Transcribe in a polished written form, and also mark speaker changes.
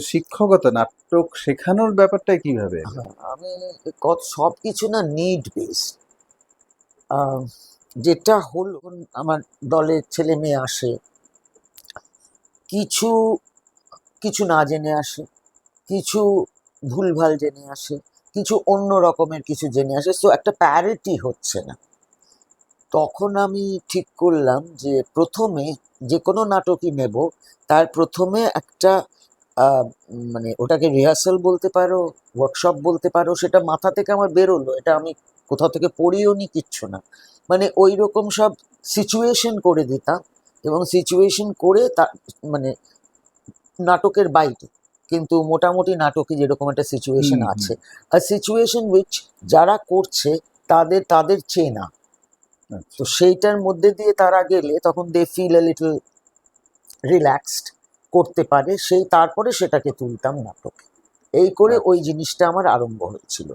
Speaker 1: শিক্ষকতা, নাটক শেখানোর ব্যাপারটা কিভাবে এলো?
Speaker 2: আমি সব কিছু না নিড বেসড। যেটা হলো, আমার দলের ছেলে মেয়ে আসে, কিছু কিছু না জেনে আসে, কিছু ভুলভাল জেনে আসে, কিছু অন্য রকমের কিছু জেনে আসে, সো একটা প্যারিটি হচ্ছে না। তখন আমি ঠিক করলাম যে প্রথমে যে কোনো নাটকই নেব, তার প্রথমে একটা মানে ওটাকে রিহার্সাল বলতে পারো, ওয়ার্কশপ বলতে পারো, সেটা মাথা থেকে আমার বেরোলো, এটা আমি কোথাও থেকে পড়িও নি, কিচ্ছু না। মানে ওই রকম সব সিচুয়েশন করে দিতাম, এবং সিচুয়েশন করে তা মানে নাটকের বাইরে, কিন্তু মোটামুটি নাটকে যেরকম একটা সিচুয়েশন
Speaker 1: হুম, হুম।
Speaker 2: আছে, আর সিচুয়েশন উইচ যারা করছে তাদের তাদের চেনা,
Speaker 1: আচ্ছা।
Speaker 2: তো সেইটার মধ্যে দিয়ে তারা গেলে তখন they feel a little relaxed, করতে পারে, সেই তারপরে সেটাকে তুলতাম নাটক। এই করে
Speaker 1: আচ্ছা।
Speaker 2: ওই জিনিসটা আমার আরম্ভ হয়েছিল।